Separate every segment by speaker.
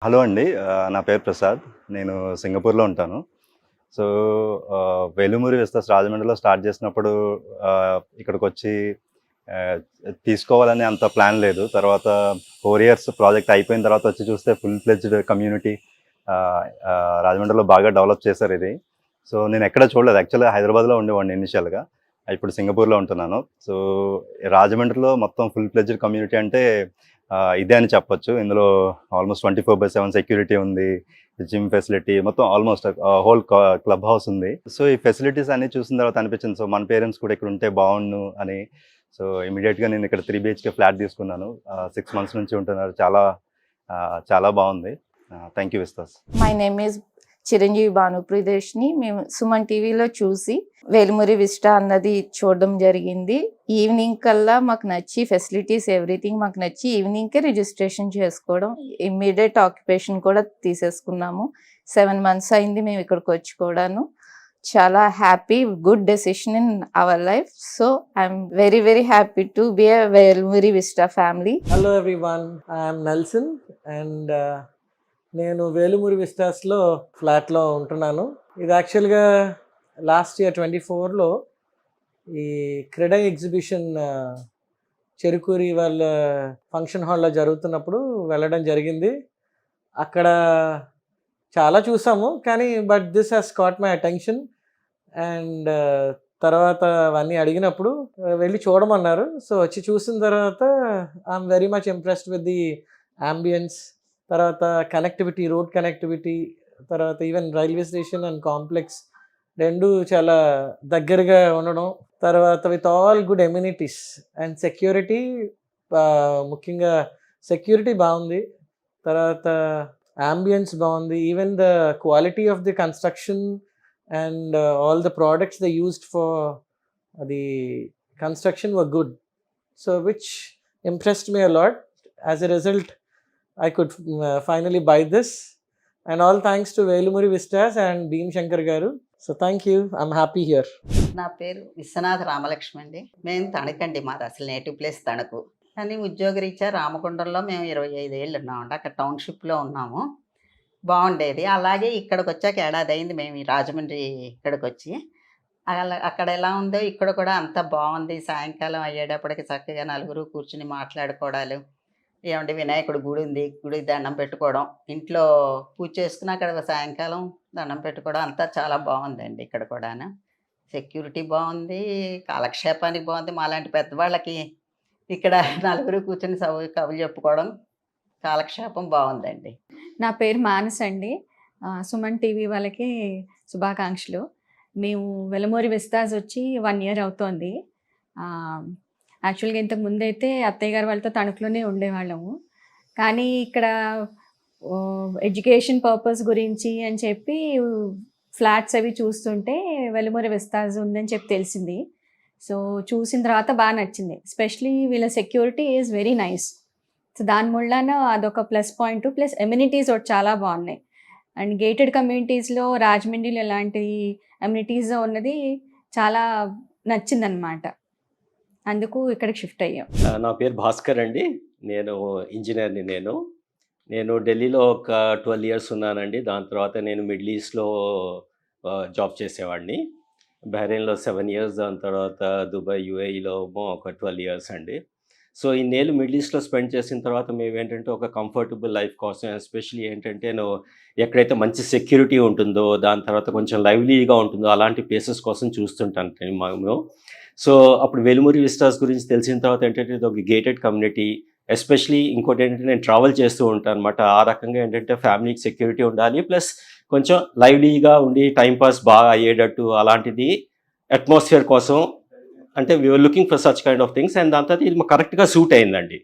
Speaker 1: Hello అండి. నా పేరు ప్రసాద్. నేను సింగపూర్‌లో ఉంటాను. సో, వేలుమూరి విస్తాస్ రాజమండ్రిలో స్టార్ట్ చేసినప్పుడు ఇక్కడికొచ్చి ఆహ్, తీసుకోవాలని అంత ప్లాన్ లేదు. తర్వాత 4 ఇయర్స్ ప్రాజెక్ట్ అయిపోయిన తర్వాత వచ్చి చూస్తే ఫుల్ ఫ్లెడ్జ్డ్ కమ్యూనిటీ ఆహ్, రాజమండ్రిలో బాగా డెవలప్ చేశారిది. సో, నేనెక్కడ చూడలేదు. యాక్చువల్‌గా హైదరాబాద్‌లో ఉండేవాడిని ఇనీషియల్‌గా. ఇప్పుడు సింగపూర్‌లో ఉంటున్నాను. సో, రాజమండ్రిలో మొత్తం ఫుల్ ఫ్లెడ్జ్డ్ కమ్యూనిటీ అంటే ఇదే అని చెప్పొచ్చు. ఇందులో ఆల్మోస్ట్ 24/7 సెక్యూరిటీ ఉంది. జిమ్ ఫెసిలిటీ మొత్తం ఆల్మోస్ట్ హోల్ క్లబ్ హౌస్ ఉంది. సో, ఈ ఫెసిలిటీస్ అన్నీ చూసిన తర్వాత అనిపించింది. సో, మన పేరెంట్స్ కూడా ఇక్కడ ఉంటే బావుండును అని. సో, ఇమ్మీడియేట్‌గా నేను ఇక్కడ 3 బీహెచ్‌కే ఫ్లాట్ తీసుకున్నాను. 6 మంత్స్ నుంచి ఉంటున్నారు. చాలా బావుంది. Thank you Vistas.
Speaker 2: My name is Chiranjeevi Bhanupriyadarshini. మేము సుమన్ టీవీలో చూసి వేలుమురి విస్టా అన్నది చూడడం జరిగింది. ఈవినింగ్ కల్లా మాకు నచ్చి ఫెసిలిటీస్ ఎవ్రీథింగ్ మాకు నచ్చి ఈవినింగ్కే రిజిస్ట్రేషన్ చేసుకోవడం, ఇమ్మీడియట్ ఆక్యుపేషన్ కూడా తీసేసుకున్నాము. 7 మంత్స్ అయింది మేము ఇక్కడికి వచ్చి కూడాను. చాలా happy, good decision in our life. So I'm very very happy to be a Velumuri Vista family.
Speaker 3: Hello everyone, I'm Nelson and నేను వేలుమురి విస్టాస్లో ఫ్లాట్లో ఉంటున్నాను. ఇది యాక్చువల్గా లాస్ట్ ఇయర్ 24లో ఈ క్రెడా ఎగ్జిబిషన్ చెరుకూరి వాళ్ళ ఫంక్షన్ హాల్లో జరుగుతున్నప్పుడు వెళ్ళడం జరిగింది. అక్కడ చాలా చూసాము, కానీ but this has caught my attention. And తర్వాత అవన్నీ అడిగినప్పుడు వెళ్ళి చూడమన్నారు. సో వచ్చి చూసిన తర్వాత I'm very much impressed with the ambience, తర్వాత కనెక్టివిటీ, రోడ్ కనెక్టివిటీ, తర్వాత even railway station and complex రెండు చాలా దగ్గరగా ఉండడం, తర్వాత with all good amenities and security. ముఖ్యంగా సెక్యూరిటీ బాగుంది, తర్వాత అంబియన్స్ బాగుంది, even the quality of the construction and all the products they used for the construction were good. So which impressed me a lot. As a result, I could finally buy this, and all thanks to Velumuri Vistas and Beam Shankar garu. So thank you, I'm happy here.
Speaker 4: నా పేరు విశ్వనాథ రామలక్ష్మి అండి. మేము తణుకండి, మాది అసలు native place Tanuku. కానీ ఉద్యోగరీత్యా రామగుండంలో మేము 25 ఏళ్ళు ఉన్నామండి. అక్కడ టౌన్షిప్లో ఉన్నాము. బాగుండేది. అలాగే ఇక్కడికి వచ్చాక ఏడాది అయింది మేము ఈ రాజమండ్రి ఇక్కడికి వచ్చి. అక్కడ ఎలా ఉందో ఇక్కడ కూడా అంత బాగుంది. సాయంకాలం అయ్యేటప్పటికి చక్కగా నలుగురు కూర్చుని మాట్లాడుకోవడాలు, ఏమంటే వినాయకుడు గుడి ఉంది, గుడికి దండం పెట్టుకోవడం, ఇంట్లో పూజ చేసుకుని అక్కడ సాయంకాలం దండం పెట్టుకోవడం, అంతా చాలా బాగుందండి. ఇక్కడ కూడాను సెక్యూరిటీ బాగుంది, కాలక్షేపానికి బాగుంది. మాలాంటి పెద్దవాళ్ళకి ఇక్కడ నలుగురు కూర్చొని కబుర్లు చెప్పుకోవడం, కాలక్షేపం బాగుందండి.
Speaker 5: నా పేరు మానస్ అండి. సుమన్ టీవీ వాళ్ళకి శుభాకాంక్షలు. మేము వెలమూరి విస్తాస్ వచ్చి 1 ఇయర్ అవుతోంది. యాక్చువల్గా ఇంతకు ముందైతే అత్తయ్య గారు వాళ్ళతో తణుకులోనే ఉండేవాళ్ళము. కానీ ఇక్కడ ఎడ్యుకేషన్ పర్పస్ గురించి అని చెప్పి ఫ్లాట్స్ అవి చూస్తుంటే వెలమూరి విస్తాస్ ఉందని చెప్పి తెలిసింది. సో చూసిన తర్వాత బాగా నచ్చింది. ఎస్పెషలీ వీళ్ళ security is very nice. So దాని మూలాన అదొక ప్లస్ పాయింట్. ప్లస్ ఎమ్యూనిటీస్ ఒకటి చాలా బాగున్నాయి. అండ్ గేటెడ్ కమ్యూనిటీస్లో రాజమండ్రిలో ఎలాంటి ఎమ్యూనిటీస్ ఉన్నది చాలా నచ్చిందనమాట. అందుకు ఇక్కడికి షిఫ్ట్ అయ్యాం.
Speaker 6: నా పేరు భాస్కర్ అండి. నేను ఇంజనీర్ని. నేను ఢిల్లీలో ఒక 12 ఇయర్స్ ఉన్నానండి. దాని తర్వాత నేను మిడిల్ ఈస్ట్లో జాబ్ చేసేవాడిని. బహ్రెయిన్లో 7 ఇయర్స్, దాని తర్వాత దుబాయ్, యూఏఈలో ఒక 12 ఇయర్స్ అండి. సో ఇన్నేళ్ళు మిడిల్ ఈస్ట్లో స్పెండ్ చేసిన తర్వాత మేము ఏంటంటే ఒక కంఫర్టబుల్ లైఫ్ కోసం, ఎస్పెషలీ ఏంటంటే ఎక్కడైతే మంచి సెక్యూరిటీ ఉంటుందో, దాని తర్వాత కొంచెం లైవ్లీగా ఉంటుందో అలాంటి ప్లేసెస్ కోసం చూస్తుంటాను మేము. సో అప్పుడు వెలుమురి విస్టాస్ గురించి తెలిసిన తర్వాత ఏంటంటే ఇది ఒక గేటెడ్ కమ్యూనిటీ. ఎస్పెషలీ ఇంకోటి ఏంటంటే నేను ట్రావెల్ చేస్తూ ఉంటాను అనమాట. ఆ రకంగా ఏంటంటే ఫ్యామిలీకి సెక్యూరిటీ ఉండాలి, ప్లస్ కొంచెం లైవ్లీగా ఉండి టైంపాస్ బాగా అయ్యేటట్టు అలాంటిది అట్మాస్ఫియర్ కోసం అంటే we are looking for such kind of things. And దాని తర్వాత ఇది కరెక్ట్గా సూట్ అయిందండి.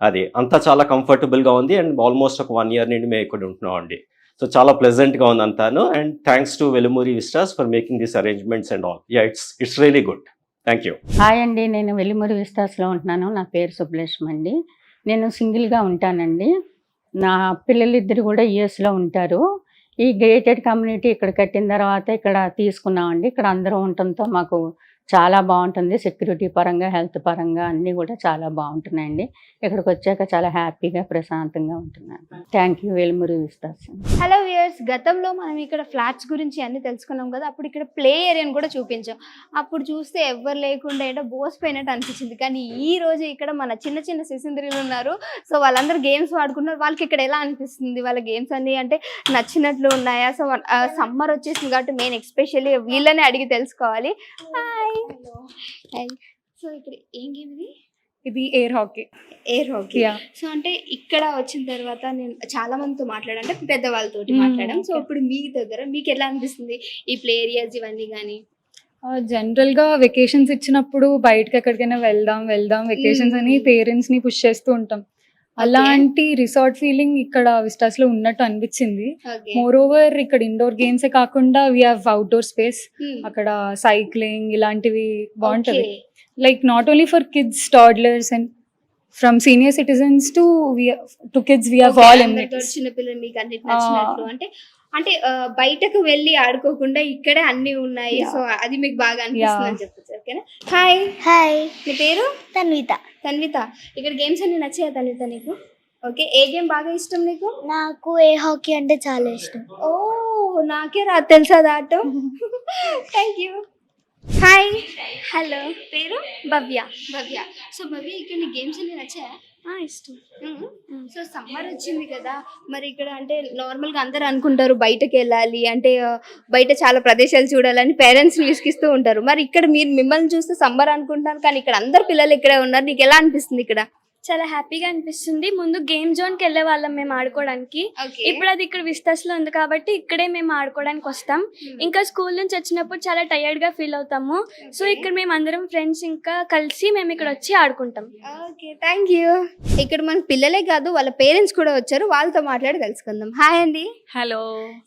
Speaker 6: అది అంతా చాలా కంఫర్టబుల్గా ఉంది. అండ్ ఆల్మోస్ట్ ఒక 1 ఇయర్ నుండి మేము ఇక్కడ ఉంటున్నాం అండి. సో చాలా ప్లెజెంట్గా ఉంది అంతాను. And thanks to Velumuri Vistas for making this arrangements and all. Yeah, it's really good. Thank you.
Speaker 7: Hi అండి, నేను వెలుమురి విస్తాస్లో ఉంటున్నాను. నా పేరు సుబ్బలక్ష్మి అండి. నేను సింగిల్గా ఉంటానండి. నా పిల్లలిద్దరు కూడా యూఎస్లో ఉంటారు. ఈ గేటెడ్ కమ్యూనిటీ ఇక్కడ కట్టిన తర్వాత ఇక్కడ తీసుకున్నామండి. ఇక్కడ అందరూ ఉండటంతో మాకు చాలా బాగుంటుంది. సెక్యూరిటీ పరంగా, హెల్త్ పరంగా అన్నీ కూడా చాలా బాగుంటున్నాయండి. ఇక్కడికి వచ్చాక చాలా హ్యాపీగా, ప్రశాంతంగా ఉంటున్నాను. Thank you Velmuri Vistas.
Speaker 8: Hello viewers, గతంలో మనం ఇక్కడ ఫ్లాట్స్ గురించి అన్ని తెలుసుకున్నాం కదా. అప్పుడు ఇక్కడ ప్లే ఏరియాని కూడా చూపించాం. అప్పుడు చూస్తే ఎవ్వరు లేకుండా ఏంటో బోసిపోయినట్టు అనిపించింది. కానీ ఈ రోజు ఇక్కడ మన చిన్న చిన్న శిశుంద్రులు ఉన్నారు. సో వాళ్ళందరూ గేమ్స్ ఆడుకున్నారు. వాళ్ళకి ఇక్కడ ఎలా అనిపిస్తుంది? వాళ్ళ గేమ్స్ అన్ని అంటే నచ్చినట్లు ఉన్నాయా? సో సమ్మర్ వచ్చేసింది కాబట్టి మెయిన్ ఎస్పెషల్లీ వీళ్ళని అడిగి తెలుసుకోవాలి. హాయ్. సో ఇక్కడ ఏం గేమ్ ఇది?
Speaker 5: ఇది air hockey.
Speaker 8: Air hockey. So అంటే ఇక్కడ వచ్చిన తర్వాత నేను చాలా మందితో మాట్లాడంటే పెద్దవాళ్ళతోటి మాట్లాడాం. సో ఇప్పుడు మీ దగ్గర మీకు ఎలా అనిపిస్తుంది ఈ ప్లే ఏరియాస్ ఇవన్నీ కానీ?
Speaker 5: జనరల్గా వెకేషన్స్ ఇచ్చినప్పుడు బయటకి ఎక్కడికైనా వెళ్దాం వెకేషన్స్ అని పేరెంట్స్ని పుష్ చేస్తూ ఉంటాం. అలాంటి రిసార్ట్ ఫీలింగ్ ఇక్కడ విస్టాస్లో ఉన్నట్టు అనిపించింది. మోర్ ఓవర్ ఇక్కడ ఇండోర్ గేమ్సే కాకుండా వీ హ్యావ్ అవుట్డోర్ స్పేస్. అక్కడ సైక్లింగ్ ఇలాంటివి బాగుంటది. Like not only for kids, toddlers, and from senior citizens to kids, we have all amenities.
Speaker 8: చిన్న పిల్లలు మీకు అన్నిటి నచ్చినట్లు అంటే అంటే బయటకు వెళ్ళి ఆడుకోకుండా ఇక్కడే అన్ని ఉన్నాయి. సో అది మీకు బాగా అనిపిస్తుంది అని చెప్పచ్చు. ఓకేనా? హాయ్.
Speaker 9: హాయ్,
Speaker 8: నీ పేరు?
Speaker 9: తన్విత.
Speaker 8: తన్విత, ఇక్కడ గేమ్స్ అన్ని నచ్చాయా తన్విత నీకు? ఓకే, ఏ గేమ్ బాగా ఇష్టం నీకు?
Speaker 9: నాకు ఏ హాకీ అంటే చాలా ఇష్టం.
Speaker 8: ఓ, నాకే రా తెలుసా దాట. Thank you. హాయ్.
Speaker 9: హలో,
Speaker 8: పేరు?
Speaker 9: భవ్య.
Speaker 8: భవ్య. సో భవ్య, ఇక్కడ నీ గేమ్స్ అన్ని నచ్చాయా?
Speaker 9: ఇష్టం.
Speaker 8: సో సమ్మర్ వచ్చింది కదా, మరి ఇక్కడ అంటే నార్మల్గా అందరు అనుకుంటారు బయటకు వెళ్ళాలి అంటే బయట చాలా ప్రదేశాలు చూడాలని పేరెంట్స్ని విసిగిస్తూ ఉంటారు. మరి ఇక్కడ మిమ్మల్ని చూస్తే సమ్మర్ అనుకుంటాను, కానీ ఇక్కడ అందరు పిల్లలు ఇక్కడే ఉన్నారు. నీకు ఎలా అనిపిస్తుంది ఇక్కడ?
Speaker 9: చాలా హ్యాపీగా అనిపిస్తుంది. ముందు గేమ్ జోన్కి వెళ్ళే వాళ్ళం మేము ఆడుకోవడానికి. ఇప్పుడు అది ఇక్కడ విస్తాస్లో ఉంది కాబట్టి ఇక్కడే మేము ఆడుకోవడానికి వస్తాం. ఇంకా స్కూల్ నుంచి వచ్చినప్పుడు చాలా టైర్డ్గా ఫీల్ అవుతాము. సో ఇక్కడ మేము అందరం ఫ్రెండ్స్ ఇంకా కలిసి మేము ఇక్కడ వచ్చి ఆడుకుంటాం.
Speaker 8: Okay, thank you. ఇక్కడ మన పిల్లలే కాదు, వాళ్ళ పేరెంట్స్ కూడా వచ్చారు. వాళ్ళతో మాట్లాడి తెలుసుకుందాం. హాయ్ అండి.
Speaker 10: హలో.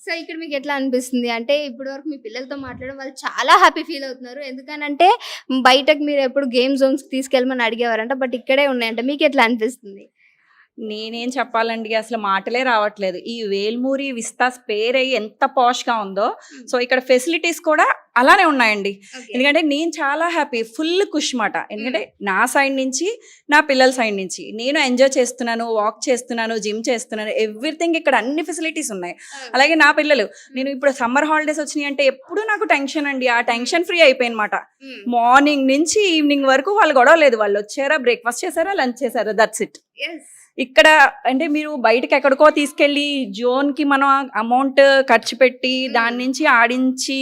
Speaker 8: సో ఇక్కడ మీకు ఎట్లా అనిపిస్తుంది? అంటే ఇప్పటి వరకు మీ పిల్లలతో మాట్లాడడం వాళ్ళు చాలా హ్యాపీ ఫీల్ అవుతున్నారు. ఎందుకనంటే బయటకు మీరు ఎప్పుడు గేమ్ జోన్స్కి తీసుకెళ్ళమని అడిగేవారంట, బట్ ఇక్కడే ఉన్నాయంట. మీకు ఎట్లా అనిపిస్తుంది?
Speaker 10: నేనేం చెప్పాలండి, అసలు మాటలే రావట్లేదు. ఈ వేల్మూరి విస్తాస్ పేరు ఎంత పాష్గా ఉందో, సో ఇక్కడ ఫెసిలిటీస్ కూడా అలానే ఉన్నాయండి. ఎందుకంటే నేను చాలా హ్యాపీ, ఫుల్ ఖుష్ మాట. ఎందుకంటే నా సైడ్ నుంచి, నా పిల్లల సైడ్ నుంచి నేను ఎంజాయ్ చేస్తున్నాను, వాక్ చేస్తున్నాను, జిమ్ చేస్తున్నాను, ఎవ్రీథింగ్ ఇక్కడ అన్ని ఫెసిలిటీస్ ఉన్నాయి. అలాగే నా పిల్లలు, నేను ఇప్పుడు సమ్మర్ హాలిడేస్ వచ్చినాయి అంటే ఎప్పుడు నాకు టెన్షన్ అండి, ఆ టెన్షన్ ఫ్రీ అయిపోయినమాట. మార్నింగ్ నుంచి ఈవినింగ్ వరకు వాళ్ళు గొడవ లేదు. వాళ్ళు వచ్చారా, బ్రేక్ఫాస్ట్ చేశారా, లంచ్ చేశారా, దట్స్ ఇట్. ఇక్కడ అంటే మీరు బయటకి ఎక్కడికో తీసుకెళ్ళి జోన్కి మనం అమౌంట్ ఖర్చు పెట్టి దాని నుంచి ఆడించి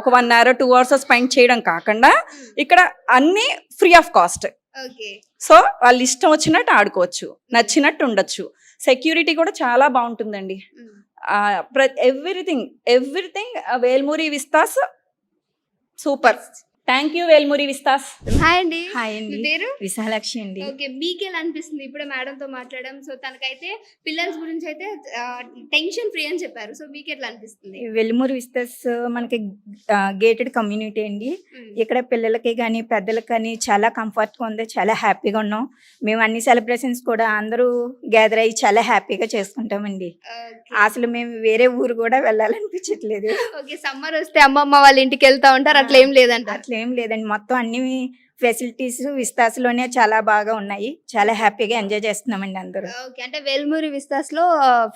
Speaker 10: ఒక 1 hour 2 hours స్పెండ్ చేయడం కాకుండా ఇక్కడ అన్నీ ఫ్రీ ఆఫ్ కాస్ట్. సో వాళ్ళు ఇష్టం వచ్చినట్టు ఆడుకోవచ్చు, నచ్చినట్టు ఉండొచ్చు. సెక్యూరిటీ కూడా చాలా బాగుంటుందండి. Everything Velmuri Vistas super. Thank you Velmuri Vistas.
Speaker 8: Hi అండి.
Speaker 10: హాయ్ అండి.
Speaker 8: మీ పేరు?
Speaker 10: విశాలాక్షి అండి.
Speaker 8: ఓకే, మీకు ఎలా అనిపిస్తుంది? ఇప్పుడే మేడంతో మాట్లాడడం. సో తనకైతే పిల్లల గురించి అయితే టెన్షన్ ఫ్రీ అని చెప్పారు. సో మీకు ఎట్లా అనిపిస్తుంది?
Speaker 11: వెల్మూరి విస్తాస్ మనకి గేటెడ్ కమ్యూనిటీ అండి. ఇక్కడ పిల్లలకి కానీ పెద్దలకి కానీ చాలా కంఫర్ట్గా ఉంది, చాలా హ్యాపీగా ఉన్నాం. మేము అన్ని సెలబ్రేషన్స్ కూడా అందరూ గ్యాదర్ అయ్యి చాలా హ్యాపీగా చేసుకుంటామండి. అసలు మేము వేరే ఊరు కూడా వెళ్ళాలనిపించట్లేదు.
Speaker 8: ఓకే, సమ్మర్ వస్తే అమ్మమ్మ వాళ్ళ ఇంటికి వెళ్తా ఉంటారు, అట్లా ఏం లేదంట?
Speaker 11: అట్లా ఏం లేదండి, మొత్తం అన్ని ఫెసిలిటీస్ విస్తాస్లోనే చాలా బాగా ఉన్నాయి. చాలా హ్యాపీగా ఎంజాయ్ చేస్తున్నామండి అందరూ.
Speaker 8: ఓకే, అంటే వేల్మూరి విస్తాస్ లో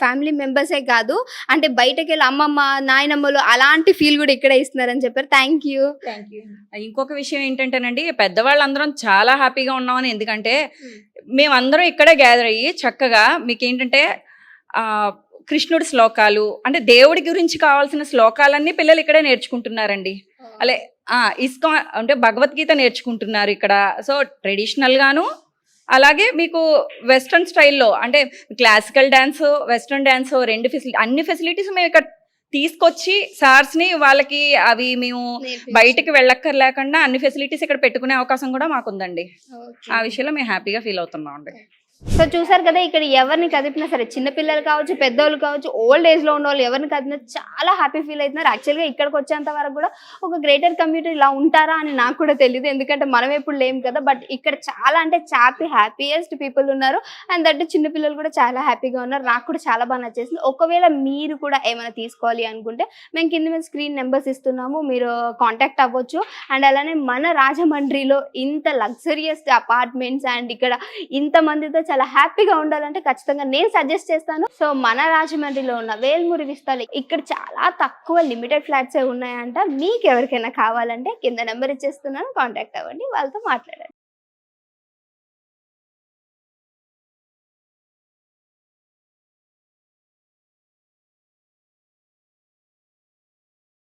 Speaker 8: ఫ్యామిలీ మెంబర్సే కాదు, అంటే బయటకు వెళ్ళి అమ్మమ్మ నాయనమ్మలు అలాంటి ఫీల్ కూడా ఇక్కడే ఇస్తున్నారని చెప్పారు. Thank you.
Speaker 10: ఇంకొక విషయం ఏంటంటేనండి, పెద్దవాళ్ళందరం చాలా హ్యాపీగా ఉన్నామని. ఎందుకంటే మేమందరం ఇక్కడే గ్యాదర్ అయ్యి చక్కగా మీకు ఏంటంటే కృష్ణుడి శ్లోకాలు అంటే దేవుడి గురించి కావాల్సిన శ్లోకాలన్నీ పిల్లలు ఇక్కడే నేర్చుకుంటున్నారండి. అలే ఇస్కాన్ అంటే భగవద్గీత నేర్చుకుంటున్నారు ఇక్కడ. సో ట్రెడిషనల్గాను అలాగే మీకు వెస్ట్రన్ స్టైల్లో అంటే క్లాసికల్ డ్యాన్స్, వెస్ట్రన్ డ్యాన్స్ అన్ని ఫెసిలిటీస్ మేము ఇక్కడ తీసుకొచ్చి సార్స్ని వాళ్ళకి అవి మేము బయటికి వెళ్ళక్కర్లేకుండా అన్ని ఫెసిలిటీస్ ఇక్కడ పెట్టుకునే అవకాశం కూడా మాకుందండి. ఆ విషయంలో మేము హ్యాపీగా ఫీల్ అవుతున్నాం అండి.
Speaker 8: సో చూసారు కదా, ఇక్కడ ఎవరిని కదిపినా సరే, చిన్నపిల్లలు కావచ్చు, పెద్దోళ్ళు కావచ్చు, ఓల్డ్ ఏజ్ లో ఉన్న వాళ్ళు ఎవరిని కదిపినా చాలా హ్యాపీ ఫీల్ అవుతున్నారు. యాక్చువల్గా ఇక్కడికి వచ్చేంత వరకు కూడా ఒక గ్రేటర్ కమ్యూనిటీ ఇలా ఉంటారా అని నాకు కూడా తెలియదు, ఎందుకంటే మనం ఎప్పుడు లేం కదా. బట్ ఇక్కడ చాలా అంటే హ్యాపీయెస్ట్ పీపుల్ ఉన్నారు. అండ్ దట్ చిన్నపిల్లలు కూడా చాలా హ్యాపీగా ఉన్నారు. నాకు కూడా చాలా బాగా నచ్చేసింది. ఒకవేళ మీరు కూడా ఏమైనా తీసుకోవాలి అనుకుంటే మేము కింద మీద స్క్రీన్ నెంబర్స్ ఇస్తున్నాము, మీరు కాంటాక్ట్ అవ్వచ్చు. అండ్ అలానే మన రాజమండ్రిలో ఇంత లగ్జరియస్ అపార్ట్మెంట్స్ అండ్ ఇక్కడ ఇంతమందితో చాలా హ్యాపీగా ఉండాలంటే ఖచ్చితంగా నేను సజెస్ట్ చేస్తాను. సో మన రాజమండ్రిలో ఉన్న వేల్మురి విస్తాలో ఇక్కడ చాలా తక్కువ లిమిటెడ్ ఫ్లాట్సే ఉన్నాయంట. మీకు ఎవరికైనా కావాలంటే కింద నెంబర్ ఇచ్చేస్తున్నాను, కాంటాక్ట్ అవ్వండి, వాళ్ళతో మాట్లాడండి.